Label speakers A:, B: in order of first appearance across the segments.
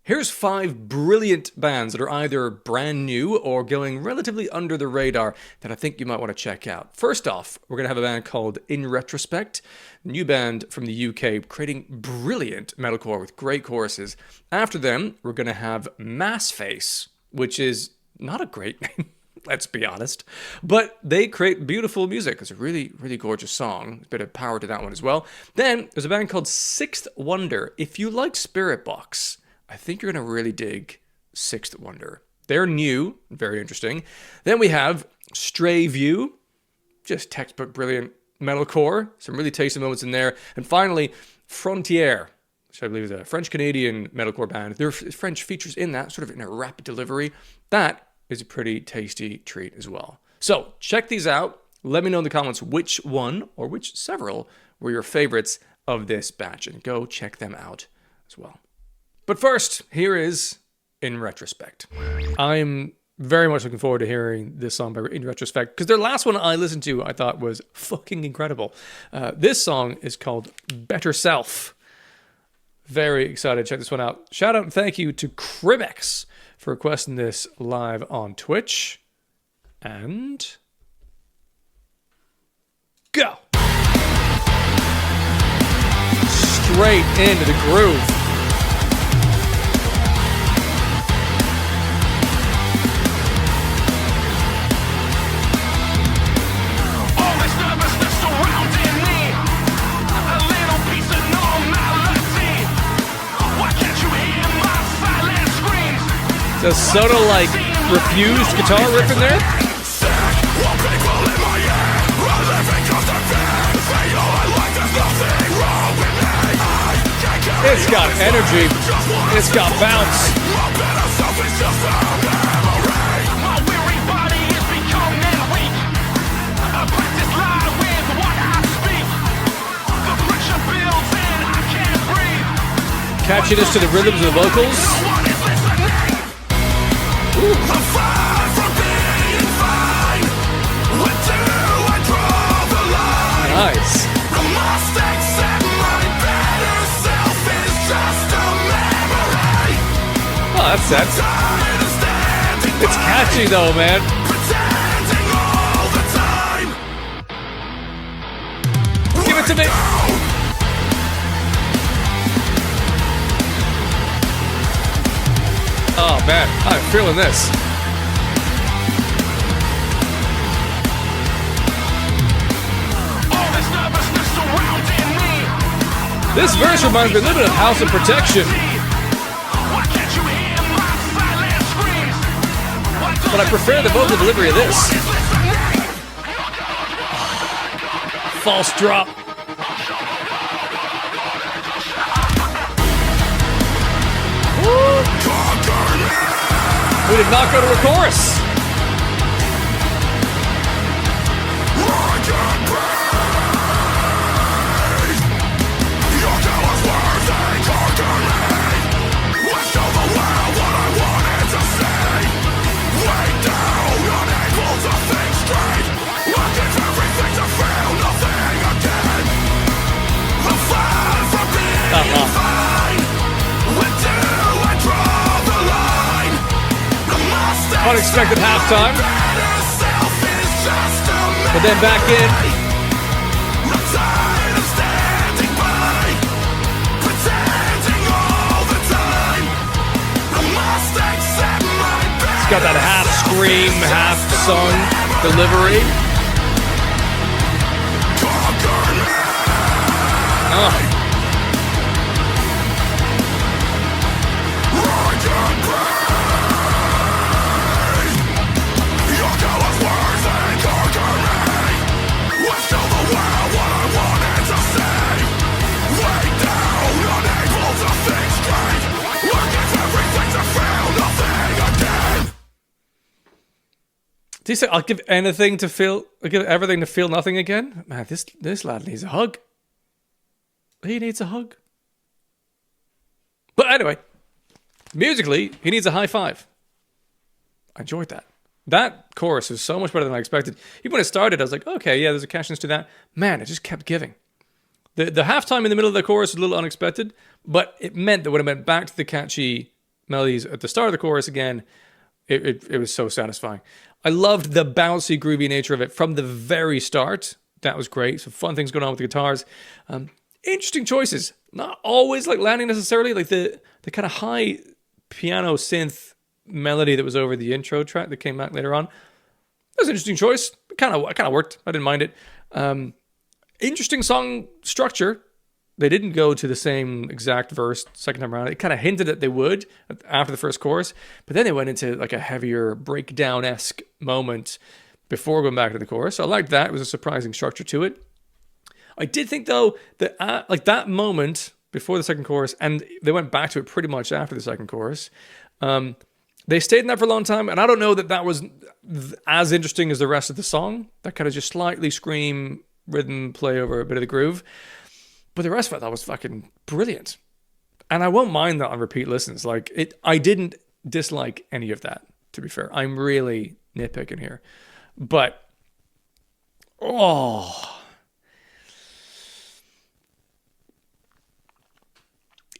A: Here's 5 brilliant bands that are either brand new or going relatively under the radar that I think you might want to check out. First off, we're going to have a band called InRetrospect, a new band from the UK creating brilliant metalcore with great choruses. After them, we're going to have Massface, which is not a great name. Let's be honest. But they create beautiful music. It's a really, really gorgeous song. A bit of power to that one as well. Then there's a band called Sixth Wonder. If you like Spirit Box, I think you're going to really dig Sixth Wonder. They're new, very interesting. Then we have Stray View, just textbook brilliant metalcore. Some really tasty moments in there. And finally, Frontières, which I believe is a French-Canadian metalcore band. There are French features in that, sort of in a rap delivery. That is a pretty tasty treat as well. So check these out. Let me know in the comments which one or which several were your favorites of this batch, and go check them out as well. But first, here is InRetrospect. I'm very much looking forward to hearing this song by InRetrospect, because their last one I listened to I thought was fucking incredible. This song is called Better Self. Very excited to check this one out. Shout out and thank you to Crimex for requesting this live on Twitch. And go! Straight into the groove. There's a sort of like refused guitar riff in there. It's got energy. It's got bounce. Catchiness to the rhythms of the vocals. Nice. Oh, that's that. It's catchy though, man. Give it to me. Oh man, I'm feeling this. This verse reminds me a little bit of House of Protection. But I prefer the vocal delivery of this. False drop. Woo. We did not go to a chorus. Unexpected halftime, but then back in. It's got that half scream, half sung delivery. Oh. Do you say I'll give everything to feel nothing again? Man, this lad needs a hug. He needs a hug. But anyway, musically, he needs a high five. I enjoyed that. That chorus is so much better than I expected. Even when it started, I was like, okay, yeah, there's a catchiness to that. Man, it just kept giving. The halftime in the middle of the chorus was a little unexpected, but it meant that when it went back to the catchy melodies at the start of the chorus again, it was so satisfying. I loved the bouncy, groovy nature of it from the very start. That was great. Some fun things going on with the guitars. Interesting choices. Not always like landing necessarily. Like the kind of high piano synth melody that was over the intro track that came back later on. That was an interesting choice. It kind of worked. I didn't mind it. Interesting song structure. They didn't go to the same exact verse second time around. It kind of hinted that they would after the first chorus, but then they went into like a heavier breakdown-esque moment before going back to the chorus. So I liked that. It was a surprising structure to it. I did think, though, that like that moment before the second chorus, and they went back to it pretty much after the second chorus, they stayed in that for a long time, and I don't know that was as interesting as the rest of the song. That kind of just slightly scream, rhythm, play over a bit of the groove. But the rest of it, that was fucking brilliant. And I won't mind that on repeat listens. Like, I didn't dislike any of that, to be fair. I'm really nitpicking here. But,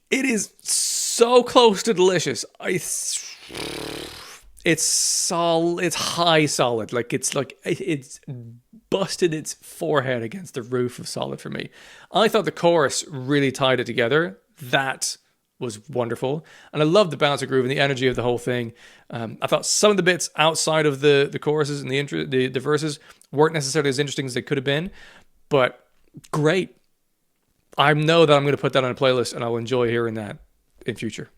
A: it is so close to delicious. It's solid. It's high solid. It's busted its forehead against the roof of solid for me. I thought the chorus really tied it together. That was wonderful. And I loved the bounce of groove and the energy of the whole thing. I thought some of the bits outside of the choruses and the verses weren't necessarily as interesting as they could have been, but great. I know that I'm going to put that on a playlist and I'll enjoy hearing that in future.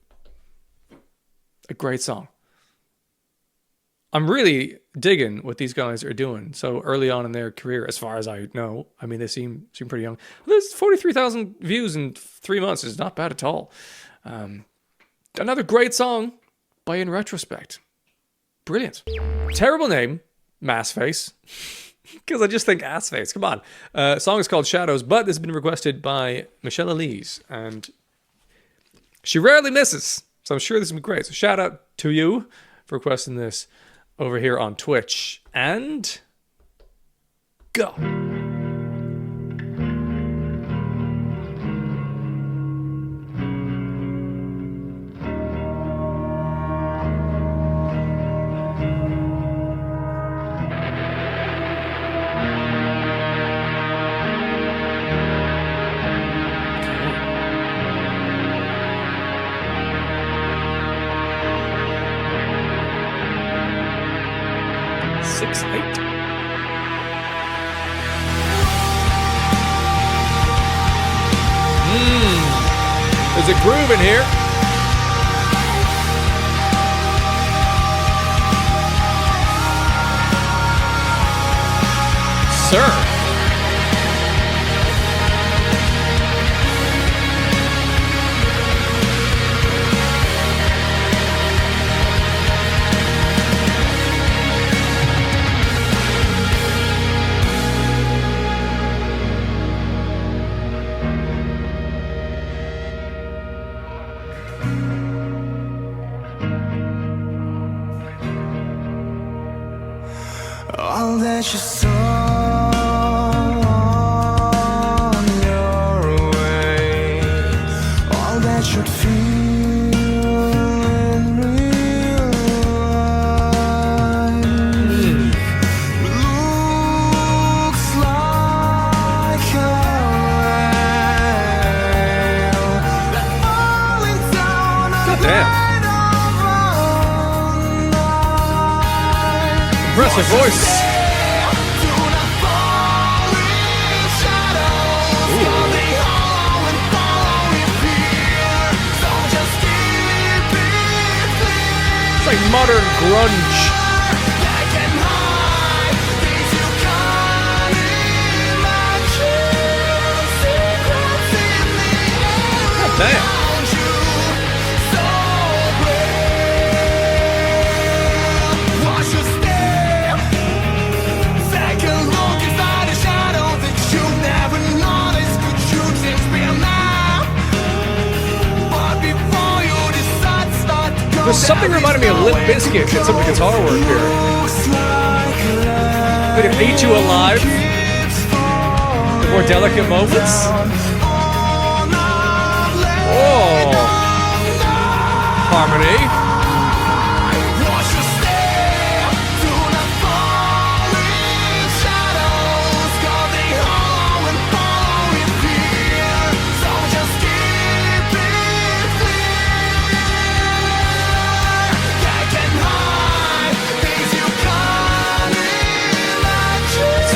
A: A great song. I'm really digging what these guys are doing so early on in their career, as far as I know. I mean, they seem pretty young. There's 43,000 views in 3 months. Is not bad at all. Another great song by InRetrospect. Brilliant. Terrible name, Massface, because I just think ass-face. Come on. Song is called Shadows, but this has been requested by Michelle Elise, and she rarely misses, so I'm sure this will be great. So shout out to you for requesting this over here on Twitch. And go. There's a groove in here. Sir.
B: All that you saw on your way, all that you'd feel in real life looks like a rail that falling down a night of all night.
A: Impressive voice. Like modern grunge. God damn. There's something reminding me of Limp Bizkit in some of the guitar work here. Like an Eat You Alive. The more delicate moments. Oh. harmony.
B: Watch your step through the falling shadows, coming home and following fear. So just keep it clear. That can hide things you can't imagine.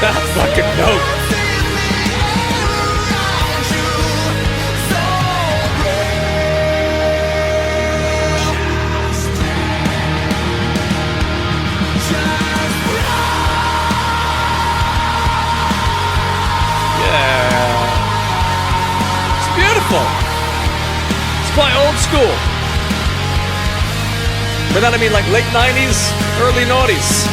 A: That fucking note. It's quite old school. By that I mean like late 90s, early noughties.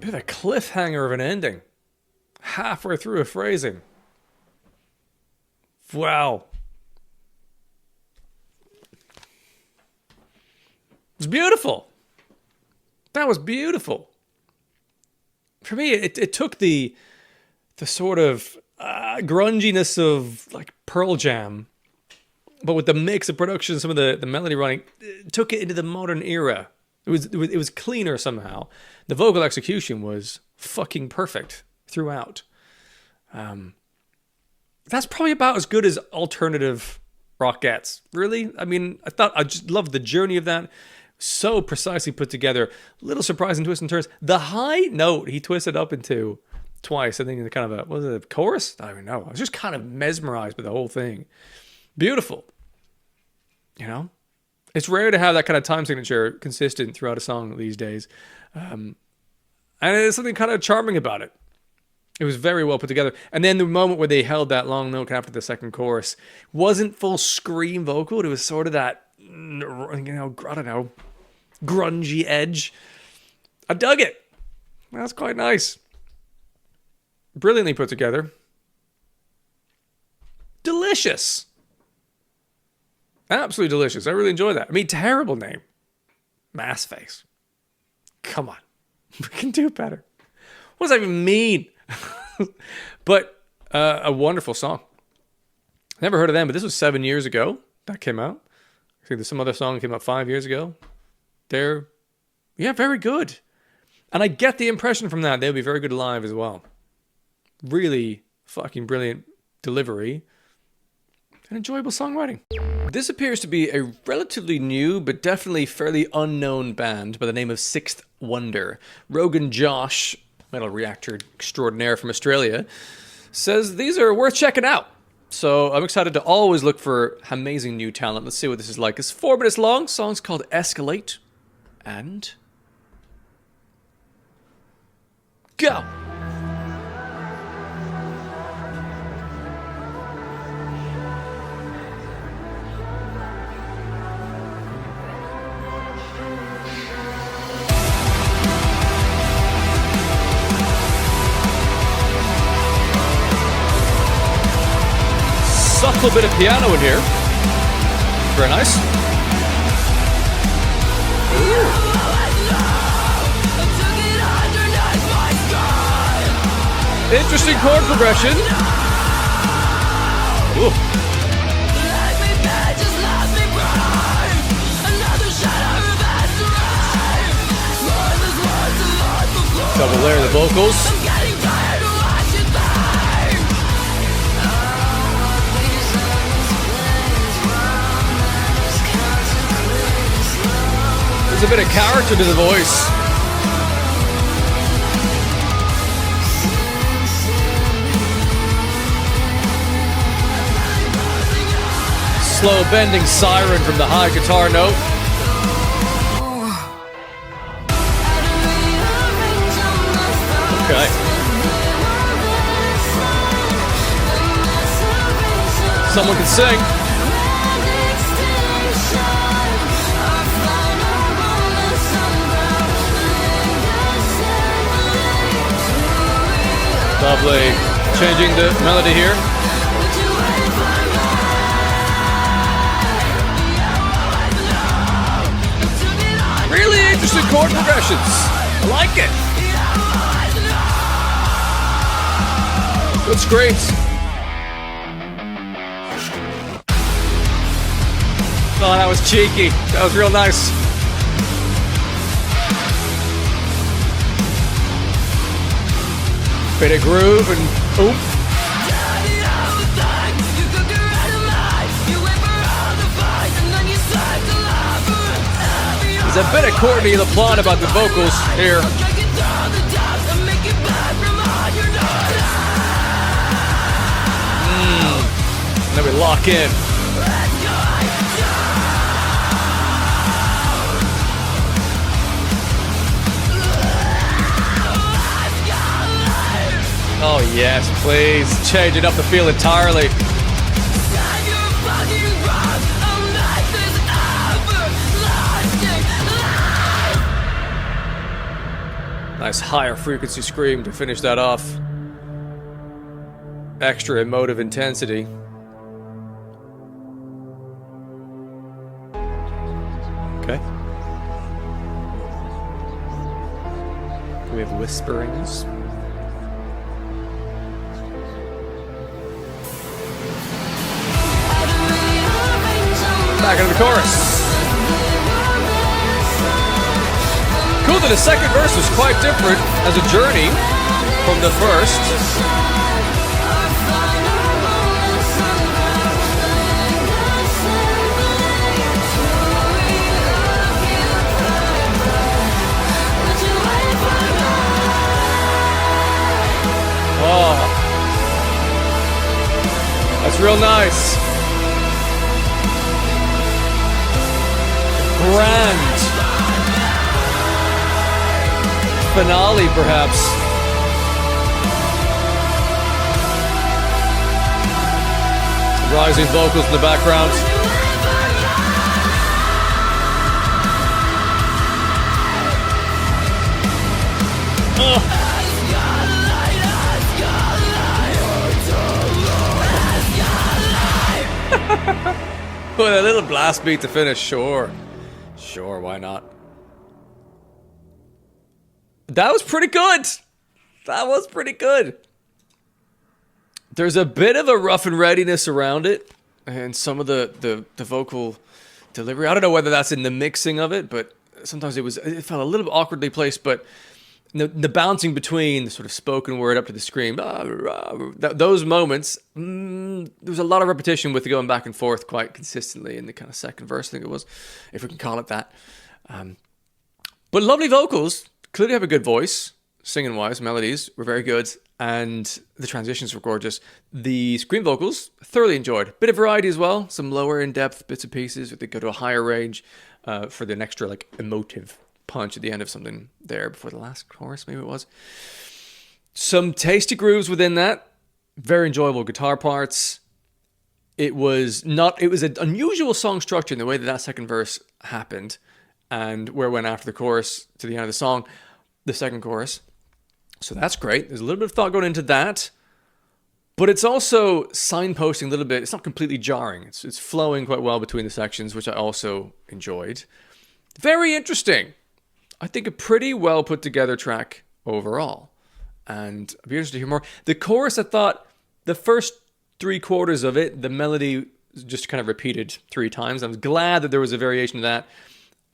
A: Bit of a cliffhanger of an ending. Halfway through a phrasing. Wow. It's beautiful. That was beautiful. For me, it took the sort of grunginess of like Pearl Jam, but with the mix of production, some of the melody writing, it took it into the modern era. It was cleaner somehow. The vocal execution was fucking perfect throughout. That's probably about as good as alternative rock gets. Really? I mean, I just loved the journey of that. So precisely put together. Little surprising twists and turns. The high note he twisted up into twice. I think in kind of a, was it a chorus? I don't even know. I was just kind of mesmerized by the whole thing. Beautiful. You know? It's rare to have that kind of time signature consistent throughout a song these days. And there's something kind of charming about it. It was very well put together. And then the moment where they held that long note after the second chorus wasn't full scream vocal. It was sort of that, I don't know, grungy edge. I dug it. That's quite nice. Brilliantly put together. Delicious. Absolutely delicious. I really enjoy that. I mean, terrible name. Massface. Come on. We can do better. What does that even mean? But a wonderful song. Never heard of them, but this was 7 years ago that came out. I think there's some other song that came out 5 years ago. They're, very good. And I get the impression from that they'll be very good live as well. Really fucking brilliant delivery and enjoyable songwriting. This appears to be a relatively new, but definitely fairly unknown band by the name of Sixth Wonder. Rogan Josh, metal reactor extraordinaire from Australia, says these are worth checking out. So I'm excited to always look for amazing new talent. Let's see what this is like. It's 4 minutes long. Song's called Escalate. And go! Subtle bit of piano in here. Very nice. Ooh. Interesting chord progression. Ooh. Double layer the vocals. There's a bit of character to the voice. Slow bending siren from the high guitar note. Okay. Someone can sing. Lovely. Changing the melody here. Really interesting chord progressions. I like it. Looks great. Oh, that was cheeky. That was real nice. Bit of groove and oop. There's a bit of Courtney LaPlante about the vocals here. Then we lock in. Oh yes, please. Changing up the feel entirely. Nice higher frequency scream to finish that off. Extra emotive intensity. Okay. We have whisperings. Back into the chorus. Cool that the second verse was quite different as a journey from the first. Oh, that's real nice. Grand finale, perhaps. Rising vocals in the background. With a little blast beat to finish, sure. Sure, why not? That was pretty good. That was pretty good. There's a bit of a rough and readiness around it, and some of the vocal delivery. I don't know whether that's in the mixing of it, but sometimes it felt a little bit awkwardly placed. But the bouncing between the sort of spoken word up to the scream, those moments, there was a lot of repetition with the going back and forth quite consistently in the kind of second verse, I think it was, if we can call it that. But lovely vocals. Clearly have a good voice, singing-wise. Melodies were very good, and the transitions were gorgeous. The scream vocals, thoroughly enjoyed. Bit of variety as well. Some lower in-depth bits and pieces. They go to a higher range for an extra like emotive punch at the end of something there before the last chorus, maybe it was. Some tasty grooves within that. Very enjoyable guitar parts. It was an unusual song structure in the way that second verse happened, and where it went after the chorus to the end of the song, the second chorus. So that's great. There's a little bit of thought going into that, but it's also signposting a little bit. It's not completely jarring. It's flowing quite well between the sections, which I also enjoyed. Very interesting. I think a pretty well put together track overall, and I'd be interested to hear more. The chorus, I thought the first 3/4 of it, the melody just kind of repeated 3 times. I was glad that there was a variation of that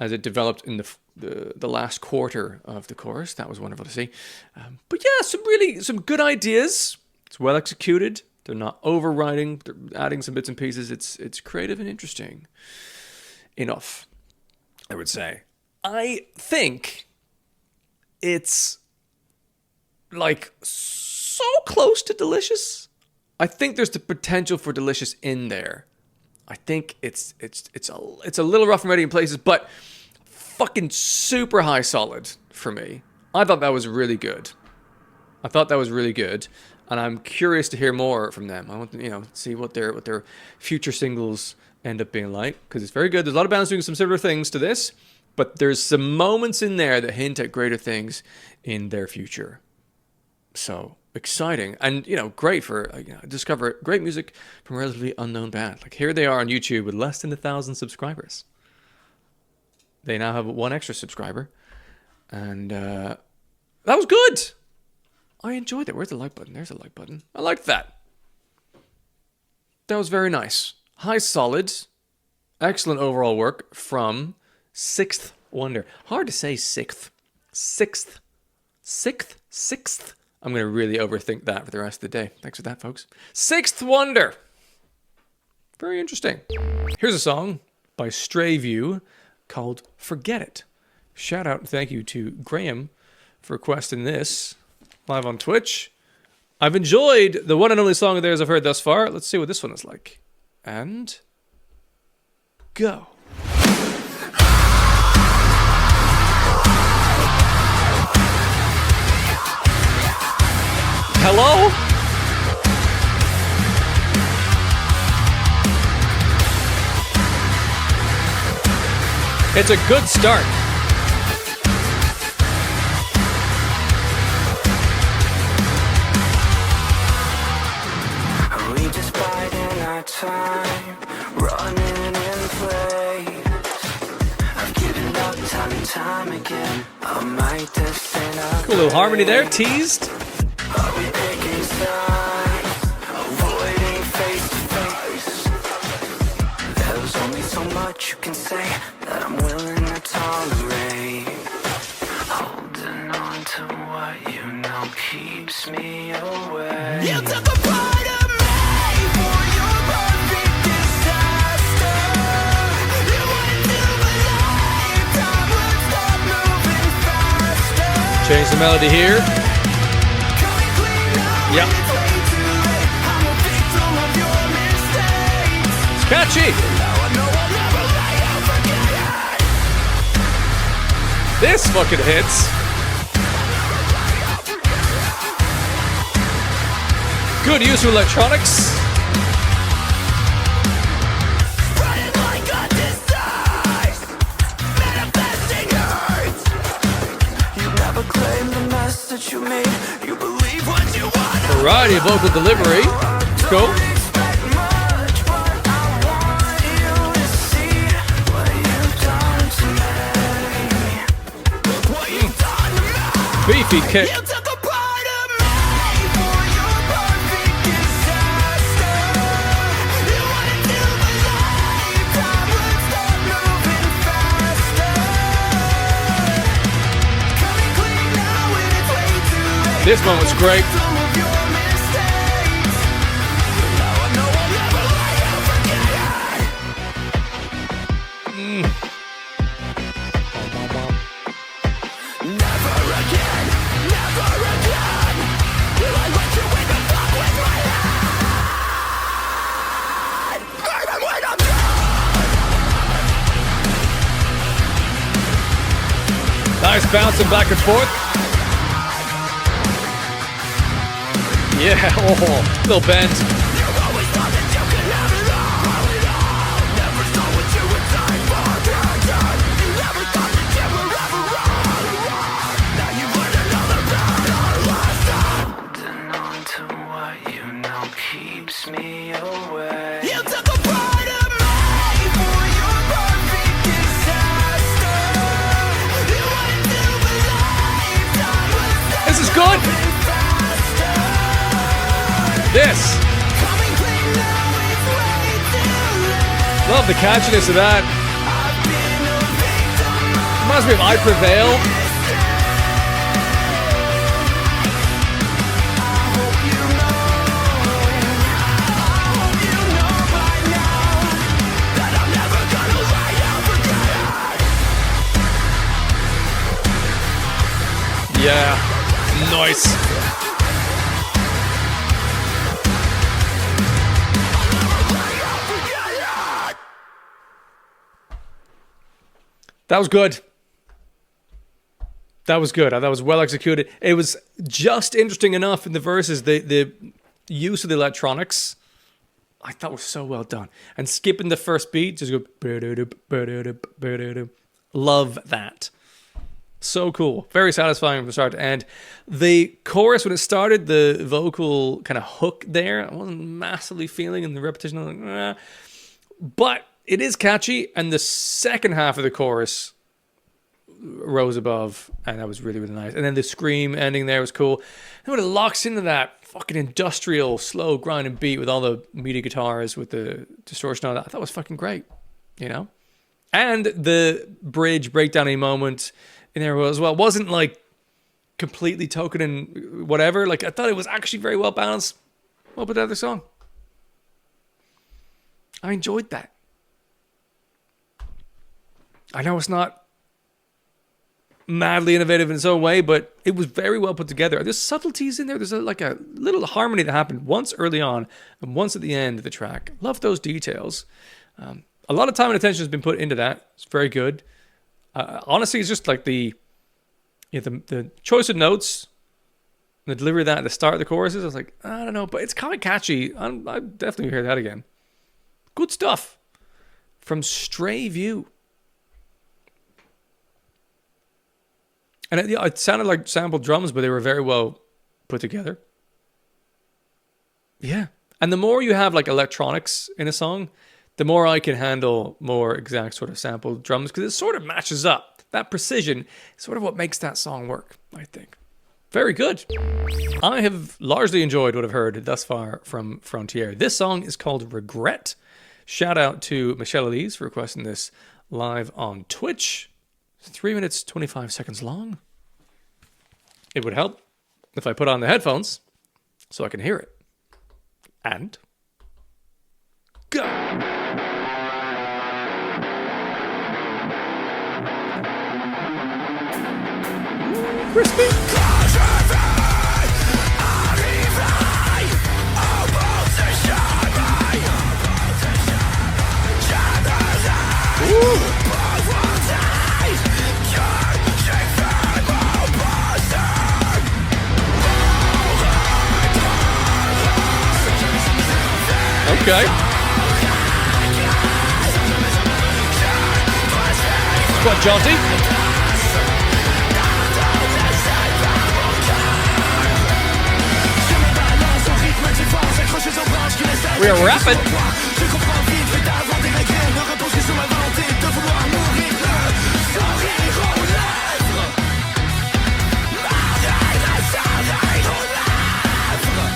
A: as it developed in the last quarter of the chorus. That was wonderful to see. But yeah, some good ideas. It's well executed. They're not overriding. They're adding some bits and pieces. It's creative and interesting enough, I would say. I think it's like so close to delicious. I think there's the potential for delicious in there. I think it's a little rough and ready in places, but fucking super high solid for me. I thought that was really good. And I'm curious to hear more from them. I want to, see what their future singles end up being like, because it's very good. There's a lot of bands doing some similar things to this, but there's some moments in there that hint at greater things in their future. So exciting and, you know, great for discover great music from a relatively unknown band. Like here they are on YouTube with less than 1,000 subscribers. They now have one extra subscriber, and that was good. I enjoyed it. Where's the like button? There's the like button. I liked that. That was very nice. High solid, excellent overall work from Sixth Wonder. Hard to say sixth. Sixth. I'm going to really overthink that for the rest of the day. Thanks for that, folks. Sixth Wonder. Very interesting. Here's a song by Stray View called Forget It. Shout out and thank you to Graham for requesting this live on Twitch. I've enjoyed the one and only song of theirs I've heard thus far. Let's see what this one is like. And go. Hello? It's a good start.
B: We just biding our time, running in place. I've given up time and time again. I might destined.
A: Cool little harmony there, teased.
B: Are we picking sides, avoiding face to face? There's only so much you can say that I'm willing to tolerate. Holding on to what you know keeps me away. You took a part of me for your perfect disaster. You went to believe time would stop moving faster.
A: Change the melody here. Yep. It's catchy. This fucking hits. Good use of electronics. Variety of vocal delivery. Go. Beefy kick. This one was great. Nice bouncing back and forth. Yeah, oh, little bend. This is good. This. Love the catchiness of that. Reminds me of I Prevail. Yeah, nice. That was good. That was good. That was well executed. It was just interesting enough in the verses. The use of the electronics, I thought was so well done. And skipping the first beat, just go. Love that. So cool. Very satisfying from start to end. The chorus, when it started, the vocal kind of hook there, I wasn't massively feeling in the repetition. I was like, nah. But it is catchy. And the second half of the chorus rose above. And that was really, really nice. And then the scream ending there was cool. And when it locks into that fucking industrial, slow, grinding beat with all the MIDI guitars, with the distortion on that, I thought it was fucking great. You know? And the bridge breakdowny moment in there as well wasn't like completely token and whatever. Like, I thought it was actually very well balanced. Well put together song. I enjoyed that. I know it's not madly innovative in its own way, but it was very well put together. There's subtleties in there. There's like a little harmony that happened once early on and once at the end of the track. Love those details. A lot of time and attention has been put into that. It's very good. Honestly, it's just like the choice of notes, the delivery of that at the start of the choruses. I was like, I don't know, but it's kind of catchy. I definitely hear that again. Good stuff from Stray View. And it sounded like sampled drums, but they were very well put together. Yeah. And the more you have like electronics in a song, the more I can handle more exact sort of sampled drums, because it sort of matches up. That precision is sort of what makes that song work, I think. Very good. I have largely enjoyed what I've heard thus far from Frontières. This song is called Regret. Shout out to Michelle Elise for requesting this live on Twitch. 3 minutes, 25 seconds long. It would help if I put on the headphones so I can hear it. And go! Crispy! Ooh. Okay. Quite jaunty. We are rapping.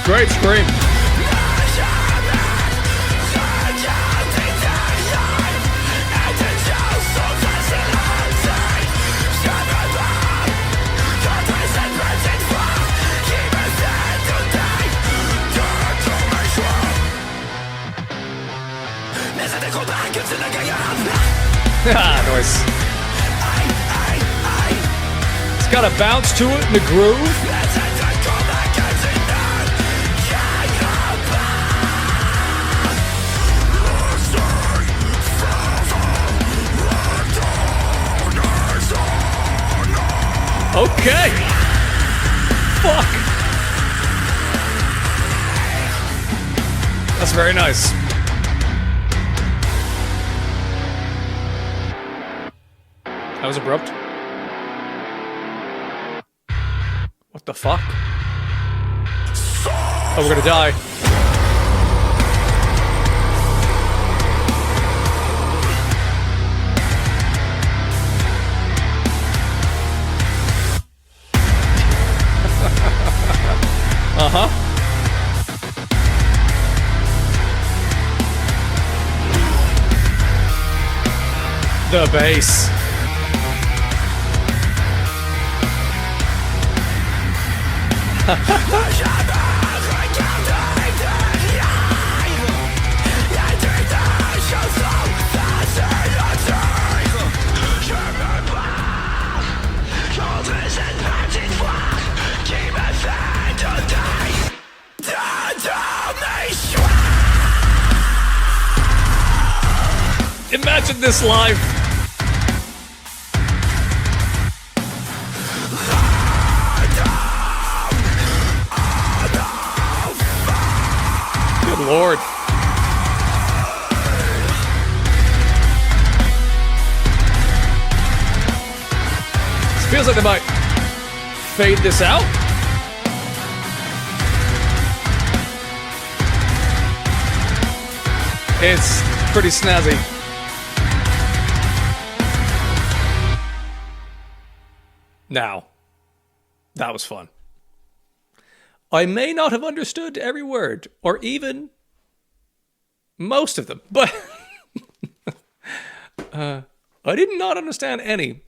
A: Great scream. Nice. It's got a bounce to it in the groove. Okay. Fuck. That's very nice. That was abrupt. What the fuck? Oh, we're gonna die. Uh-huh. The bass. Imagine this live. Good Lord. Feels like they might fade this out. It's pretty snazzy. Now, that was fun. I may not have understood every word, or even most of them, but I did not understand any,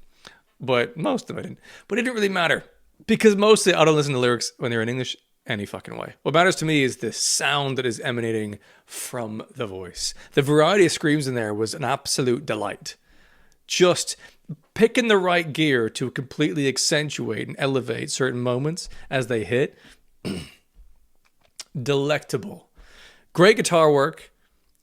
A: but most of it didn't. But it didn't really matter, because mostly I don't listen to lyrics when they're in English any fucking way. What matters to me is the sound that is emanating from the voice. The variety of screams in there was an absolute delight. Just picking the right gear to completely accentuate and elevate certain moments as they hit. Delectable. Great guitar work.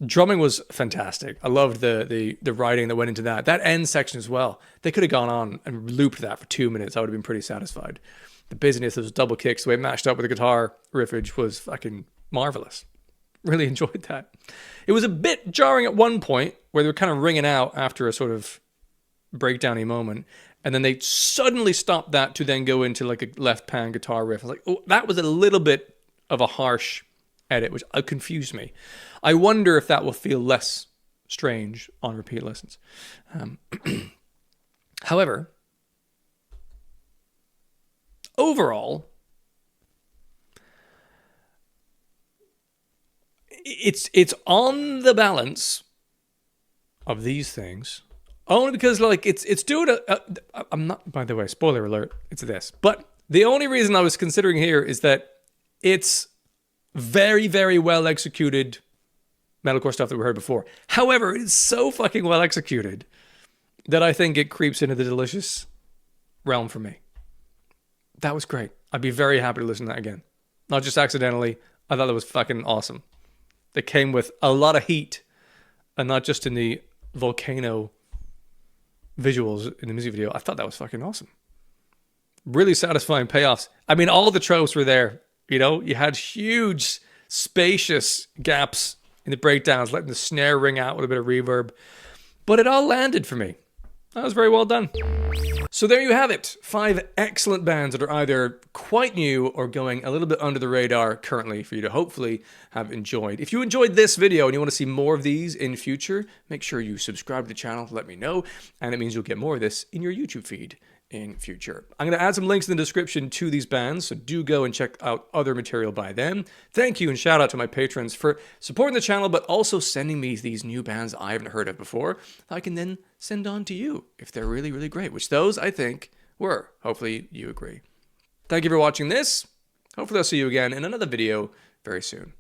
A: Drumming was fantastic. I loved the writing that went into that. That end section as well. They could have gone on and looped that for 2 minutes. I would have been pretty satisfied. The busyness, those double kicks, the way it matched up with the guitar riffage was fucking marvelous. Really enjoyed that. It was a bit jarring at one point where they were kind of ringing out after a sort of breakdowny moment, and then they suddenly stopped that to then go into like a left pan guitar riff. I was like, oh, that was a little bit of a harsh edit, which confused me. I wonder if that will feel less strange on repeat listens. However, overall, it's on the balance of these things. Only because, like, it's doing I'm not, by the way, spoiler alert, it's this. But the only reason I was considering here is that it's very, very well executed metalcore stuff that we heard before. However, it's so fucking well executed that I think it creeps into the delicious realm for me. That was great. I'd be very happy to listen to that again. Not just accidentally. I thought that was fucking awesome. They came with a lot of heat, and not just in the volcano visuals in the music video. I thought that was fucking awesome. Really satisfying payoffs. I mean, all the tropes were there. You know, you had huge, spacious gaps in the breakdowns, letting the snare ring out with a bit of reverb. But it all landed for me. That was very well done. So there you have it. 5 excellent bands that are either quite new or going a little bit under the radar currently for you to hopefully have enjoyed. If you enjoyed this video and you want to see more of these in future, make sure you subscribe to the channel, let me know, and it means you'll get more of this in your YouTube feed in future. I'm going to add some links in the description to these bands, so do go and check out other material by them. Thank you and shout out to my patrons for supporting the channel, but also sending me these new bands I haven't heard of before that I can then send on to you if they're really, really great, which those I think were. Hopefully you agree. Thank you for watching this. Hopefully I'll see you again in another video very soon.